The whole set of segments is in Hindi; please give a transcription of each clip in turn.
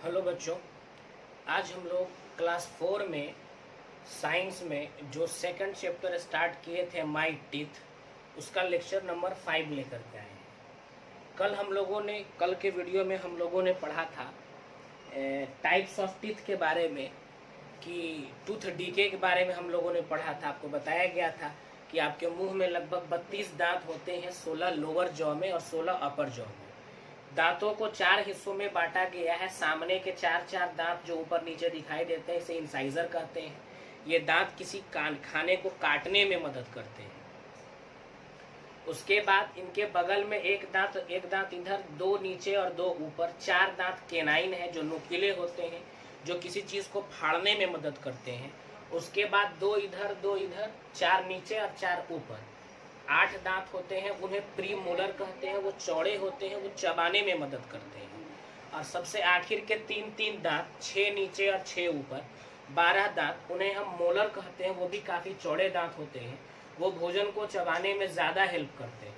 हेलो बच्चों, आज हम लोग क्लास 4 में साइंस में जो सेकंड चैप्टर स्टार्ट किए थे माई टीथ, उसका लेक्चर नंबर 5 लेकर के आए हैं। कल के वीडियो में हम लोगों ने पढ़ा था टाइप्स ऑफ टीथ के बारे में, कि टूथ डीके के बारे में हम लोगों ने पढ़ा था। आपको बताया गया था कि आपके मुंह में लगभग 32 दांत होते हैं, 16 लोअर जॉ में और 16 अपर जॉ में। दांतों को 4 हिस्सों में बांटा गया है। सामने के 4 दांत जो ऊपर नीचे दिखाई देते हैं, इसे इंसाइजर कहते हैं। ये दांत किसी खाने को काटने में मदद करते हैं। उसके बाद इनके बगल में एक दांत इधर, 2 नीचे और 2 ऊपर। 4 दांत केनाइन है जो नुकीले होते हैं, जो किसी चीज को फाड़ने में मदद करते हैं। उसके बाद 2 इधर 4 नीचे और 4 ऊपर। 8 दांत होते हैं, उन्हें प्री मोलर कहते हैं। वो चौड़े होते हैं, वो चबाने में मदद करते हैं। और सबसे आखिर के 3 दांत, 6 नीचे और 6 ऊपर, 12 दांत, उन्हें हम मोलर कहते हैं। वो भी काफी चौड़े दांत होते हैं। वो भोजन को चबाने में ज्यादा हेल्प करते हैं।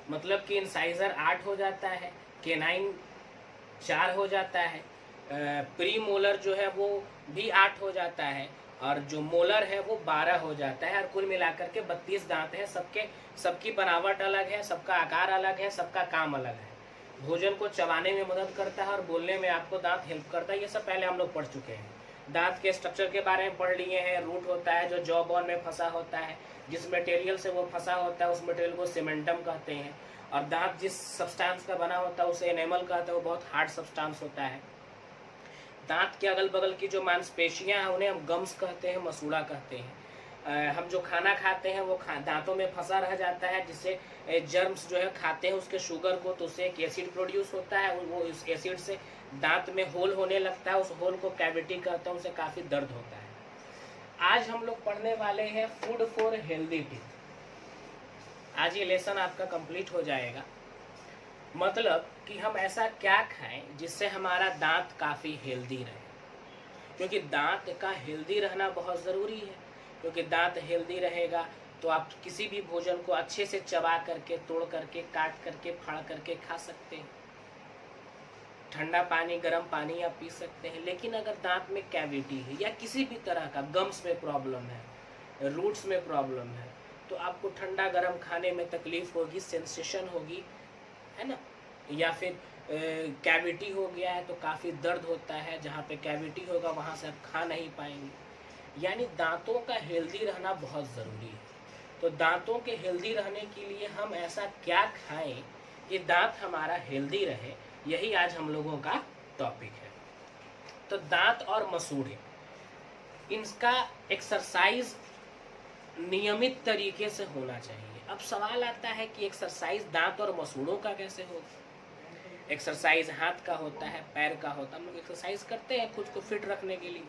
मतलब कि इंसाइजर 8 हो जाता है, केनाइन 4 हो जाता है, प्री मोलर जो है वो भी 8 हो जाता है, और जो मोलर है वो 12 हो जाता है। और कुल मिलाकर के 32 दांत है। सबकी बनावट अलग है, सबका आकार अलग है, सबका काम अलग है। भोजन को चबाने में मदद करता है और बोलने में आपको दांत हेल्प करता है। ये सब पहले हम लोग पढ़ चुके हैं। दांत के स्ट्रक्चर के बारे में पढ़ लिए हैं। रूट होता है जो जॉ बोन में फंसा होता है। जिस मटेरियल से वो फंसा होता है उस मटेरियल को सीमेंटम कहते हैं। और दांत जिस सब्सटेंस का बना होता है उसे एनेमल कहते हैं। वो बहुत हार्ड सब्सटेंस होता है। दांत के अगल बगल की जो मांसपेशियां हैं उन्हें हम गम्स कहते हैं, मसूड़ा कहते हैं। हम जो खाना खाते हैं वो दांतों में फंसा रह जाता है, जिससे जर्म्स जो है खाते हैं उसके शुगर को, तो उससे एक एसिड प्रोड्यूस होता है। वो उस एसिड से दांत में होल होने लगता है। उस होल को कैविटी कहते हैं। उससे काफी दर्द होता है। आज हम लोग पढ़ने वाले हैं फूड फॉर हेल्दी टीथ। आज ये लेसन आपका कंप्लीट हो जाएगा। मतलब कि हम ऐसा क्या खाएं जिससे हमारा दांत काफी हेल्दी रहे, क्योंकि दांत का हेल्दी रहना बहुत जरूरी है। क्योंकि दांत हेल्दी रहेगा तो आप किसी भी भोजन को अच्छे से चबा करके, तोड़ करके, काट करके, फाड़ करके खा सकते हैं। ठंडा पानी, गर्म पानी आप पी सकते हैं। लेकिन अगर दांत में कैविटी है या किसी भी तरह का गम्स में प्रॉब्लम है, रूट्स में प्रॉब्लम है, तो आपको ठंडा गर्म खाने में तकलीफ होगी, सेंसेशन होगी, है ना। या फिर कैविटी हो गया है तो काफ़ी दर्द होता है। जहाँ पे कैविटी होगा वहाँ से आप खा नहीं पाएंगे। यानी दांतों का हेल्दी रहना बहुत ज़रूरी है। तो दांतों के हेल्दी रहने के लिए हम ऐसा क्या खाएं कि दांत हमारा हेल्दी रहे, यही आज हम लोगों का टॉपिक है। तो दांत और मसूड़े, इनका एक्सरसाइज नियमित तरीके से होना चाहिए। अब सवाल आता है कि एक्सरसाइज दांत और मसूड़ों का कैसे होगा। एक्सरसाइज हाथ का होता है, पैर का होता है, हम लोग एक्सरसाइज करते हैं खुद को फिट रखने के लिए।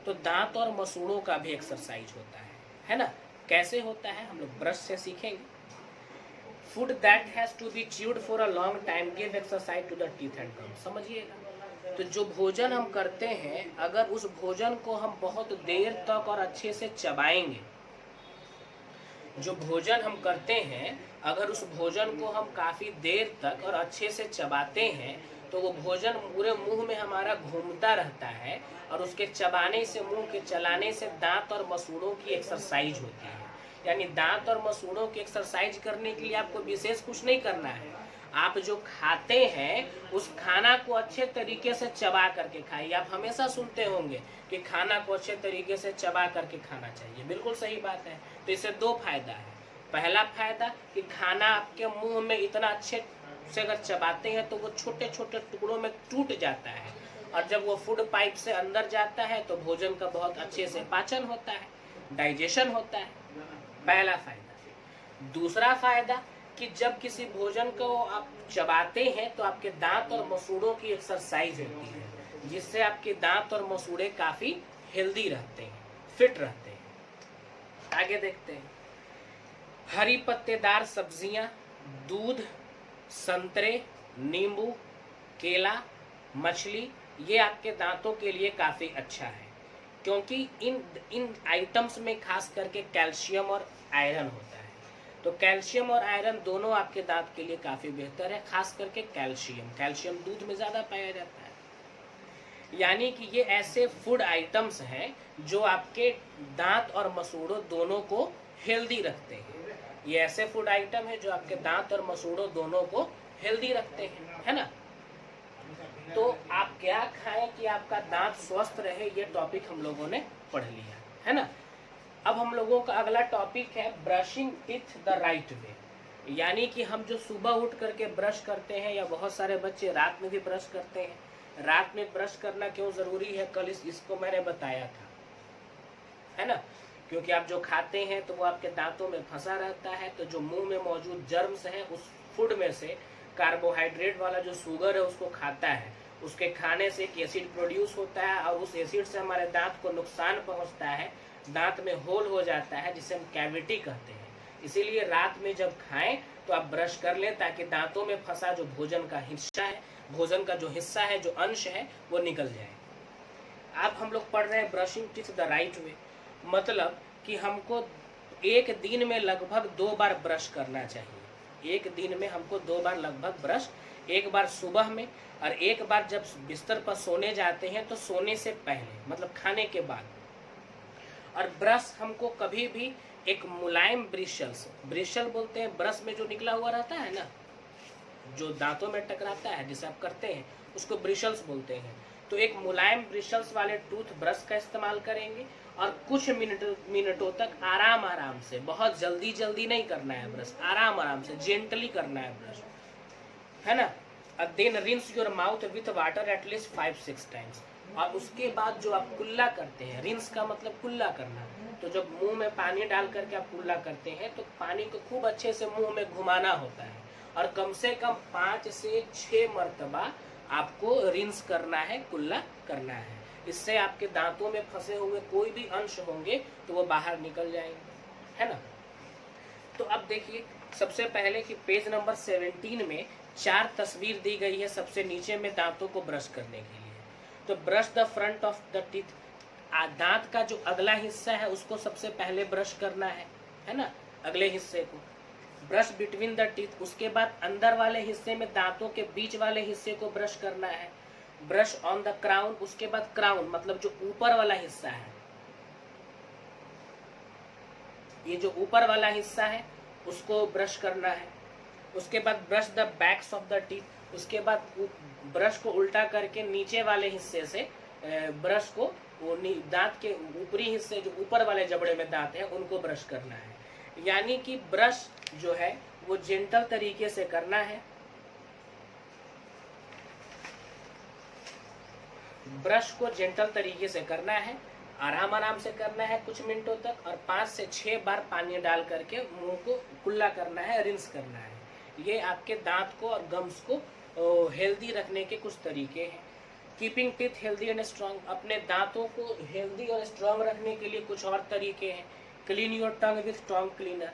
तो दांत और मसूड़ों का भी एक्सरसाइज होता है ना। कैसे होता है हम लोग ब्रश से सीखेंगे। Food that has to be chewed for a long time give exercise to the teeth and gums. समझिएगा, तो जो भोजन हम करते हैं, अगर उस भोजन को हम बहुत देर तक और अच्छे से चबाएंगे, जो भोजन हम करते हैं अगर उस भोजन को हम काफ़ी देर तक और अच्छे से चबाते हैं, तो वो भोजन पूरे मुंह में हमारा घूमता रहता है। और उसके चबाने से, मुंह के चलाने से दांत और मसूड़ों की एक्सरसाइज होती है। यानी दांत और मसूड़ों की एक्सरसाइज करने के लिए आपको विशेष कुछ नहीं करना है। आप जो खाते हैं उस खाना को अच्छे तरीके से चबा करके खाइए। आप हमेशा सुनते होंगे कि खाना को अच्छे तरीके से चबा करके खाना चाहिए। बिल्कुल सही बात है। तो इससे 2 फायदा है। पहला फायदा कि खाना आपके मुंह में इतना अच्छे से अगर चबाते हैं तो वो छोटे छोटे टुकड़ों में टूट जाता है, और जब वो फूड पाइप से अंदर जाता है तो भोजन का बहुत अच्छे से पाचन होता है, डाइजेशन होता है। पहला फायदा। दूसरा फायदा कि जब किसी भोजन को आप चबाते हैं तो आपके दांत और मसूड़ों की एक्सरसाइज होती है, जिससे आपके दांत और मसूड़े काफी हेल्दी रहते हैं, फिट रहते हैं। आगे देखते हैं। हरी पत्तेदार सब्जियां, दूध, संतरे, नींबू, केला, मछली, ये आपके दांतों के लिए काफी अच्छा है, क्योंकि इन आइटम्स में खास करके कैल्शियम और आयरन होता है। तो कैल्शियम और आयरन दोनों आपके दांत के लिए काफी बेहतर है। खास करके कैल्शियम दूध में ज्यादा पाया जाता है। यानी कि ये ऐसे फूड आइटम्स हैं जो आपके दांत और मसूड़ों दोनों को हेल्दी रखते हैं। ये ऐसे फूड आइटम है जो आपके दांत और मसूड़ों दोनों को हेल्दी रखते हैं, है ना। तो आप क्या खाएं कि आपका दांत स्वस्थ रहे, ये टॉपिक हम लोगों ने पढ़ लिया, है ना। अब हम लोगों का अगला टॉपिक है brushing teeth the right way. यानी कि हम जो सुबह उठ करके ब्रश करते हैं, या बहुत सारे बच्चे रात में भी ब्रश करते हैं। रात में ब्रश करना क्यों जरूरी है, कल इसको मैंने बताया था, है ना। क्योंकि आप जो खाते हैं तो वो आपके दांतों में फंसा रहता है, तो जो मुंह में मौजूद जर्म्स है उस फूड में से कार्बोहाइड्रेट वाला जो शुगर है उसको खाता है। उसके खाने से एक एसिड प्रोड्यूस होता है और उस एसिड से हमारे दांत को नुकसान पहुंचता है, दांत में होल हो जाता है जिसे हम कैविटी कहते हैं। इसीलिए रात में जब खाएं तो आप ब्रश कर लें ताकि दांतों में फंसा जो भोजन का हिस्सा है, भोजन का जो हिस्सा है, जो अंश है, वो निकल जाए। अब हम लोग पढ़ रहे हैं brushing teeth the right way, मतलब कि हमको एक दिन में लगभग 2 बार ब्रश करना चाहिए। एक दिन में हमको 2 बार लगभग ब्रश, एक बार सुबह में और एक बार जब बिस्तर पर सोने जाते हैं तो सोने से पहले, मतलब खाने के बाद। और ब्रश हमको कभी भी एक मुलायम ब्रिशल बोलते हैं, ब्रश में जो निकला हुआ रहता है ना, जो दांतों में टकराता है जिसे आप करते हैं, उसको ब्रिशल्स बोलते हैं। तो एक मुलायम ब्रिशल्स वाले टूथ ब्रश का इस्तेमाल करेंगे और कुछ मिनटों तक आराम से, बहुत जल्दी नहीं करना है ब्रश, आराम से जेंटली करना है ब्रश, है ना। Then rinse your mouth with water at least 5-6 times. और उसके बाद जो आप कुल्ला करते हैं, रिंस का मतलब कुल्ला करना, तो जब मुंह में पानी डाल करके आप कुल्ला करते हैं तो पानी को खूब अच्छे से मुंह में घुमाना होता है और कम से कम 5 से 6 मरतबा आपको रिंस करना है, कुल्ला करना है। इससे आपके दांतों में फंसे हुए कोई भी अंश होंगे तो वो बाहर निकल जाएंगे, है ना। तो अब देखिए सबसे पहले कि पेज नंबर 17 में 4 तस्वीर दी गई है सबसे नीचे में दांतों को ब्रश करने के लिए। तो brush the front of the teeth, दांत का जो अगला हिस्सा है उसको सबसे पहले ब्रश करना है ना, अगले हिस्से को। ब्रश बिटवीन द टीथ, उसके बाद अंदर वाले हिस्से में दांतों के बीच वाले हिस्से को ब्रश करना है। ब्रश ऑन द क्राउन, उसके बाद क्राउन मतलब जो ऊपर वाला हिस्सा है, ये जो ऊपर वाला हिस्सा है उसको ब्रश करना है। उसके बाद brush the backs of the teeth, उसके बाद ब्रश को उल्टा करके नीचे वाले हिस्से से ब्रश को वो दांत के ऊपरी हिस्से, जो ऊपर वाले जबड़े में दांत है, उनको ब्रश करना है। यानी कि ब्रश जो है वो जेंटल तरीके से करना है। ब्रश को जेंटल तरीके से करना है, आराम से करना है कुछ मिनटों तक, और 5 से 6 बार पानी डाल करके मुंह को कुल्ला करना है, रिंस करना है। ये आपके दांत को और गम्स को हेल्दी रखने के कुछ तरीके हैं। Keeping teeth healthy and strong, अपने दांतों को हेल्दी और स्ट्रांग रखने के लिए कुछ और तरीके हैं। Clean your tongue with tongue cleaner,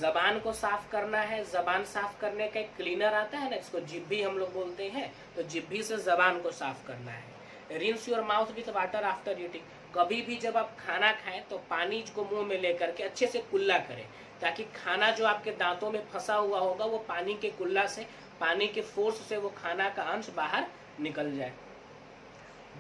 जबान को साफ करना है। जबान साफ करने का एक क्लीनर आता है ना, इसको जिब्भी हम लोग बोलते हैं, तो जिब्भी से जबान को साफ करना है। Rinse your mouth with water after eating, कभी भी जब आप खाना खाएं तो पानी को मुंह में लेकर के अच्छे से कुल्ला करें, ताकि खाना जो आपके दांतों में फंसा हुआ होगा वो पानी के कुल्ला से, पानी के फोर्स से वो खाना का अंश बाहर निकल जाए।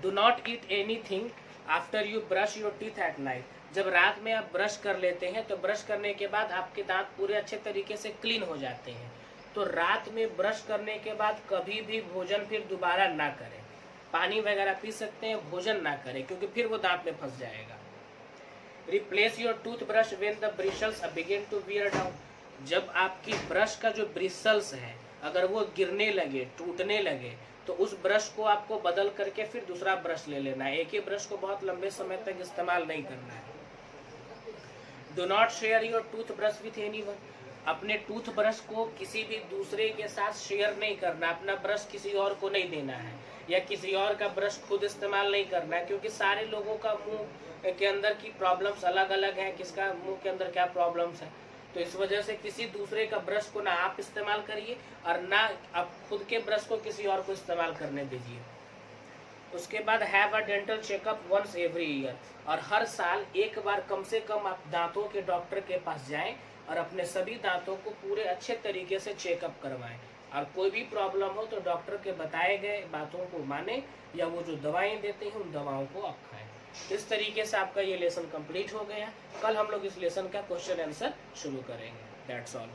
Do not eat anything after you brush your teeth at night, जब रात में आप ब्रश कर लेते हैं तो ब्रश करने के बाद आपके दांत पूरे अच्छे तरीके से क्लीन हो जाते हैं, तो रात में ब्रश करने के बाद कभी भी भोजन फिर दोबारा ना करें। पानी वगैरह पी सकते हैं, भोजन ना करें क्योंकि फिर वो दांत में फंस जाएगा। Replace your toothbrush when the bristles begin to wear down, जब आपकी ब्रश का जो ब्रिसल्स है अगर वो गिरने लगे, टूटने लगे, तो उस ब्रश को आपको बदल करके फिर दूसरा ब्रश ले लेना है। एक ही ब्रश को बहुत लंबे समय तक इस्तेमाल नहीं करना है। Do not share your tooth brush with anyone, अपने टूथ ब्रश को किसी भी दूसरे के साथ शेयर नहीं करना, अपना ब्रश किसी और को नहीं देना है, या किसी और का ब्रश खुद इस्तेमाल नहीं करना है, क्योंकि सारे लोगों का मुंह के अंदर की प्रॉब्लम्स अलग अलग है, किसका मुंह के अंदर क्या प्रॉब्लम्स है। तो इस वजह से किसी दूसरे का ब्रश को ना आप इस्तेमाल करिए और ना आप खुद के ब्रश को किसी और को इस्तेमाल करने दीजिए। उसके बाद have a dental checkup once every year, और हर साल एक बार कम से कम आप दांतों के डॉक्टर के पास जाएं और अपने सभी दांतों को पूरे अच्छे तरीके से चेकअप करवाएं। और कोई भी प्रॉब्लम हो तो डॉक्टर के बताए गए बातों को माने, या वो जो दवाएं देते हैं उन दवाओं को आप खाएं। इस तरीके से आपका ये लेसन कंप्लीट हो गया। कल हम लोग इस लेसन का क्वेश्चन आंसर शुरू करेंगे। That's all.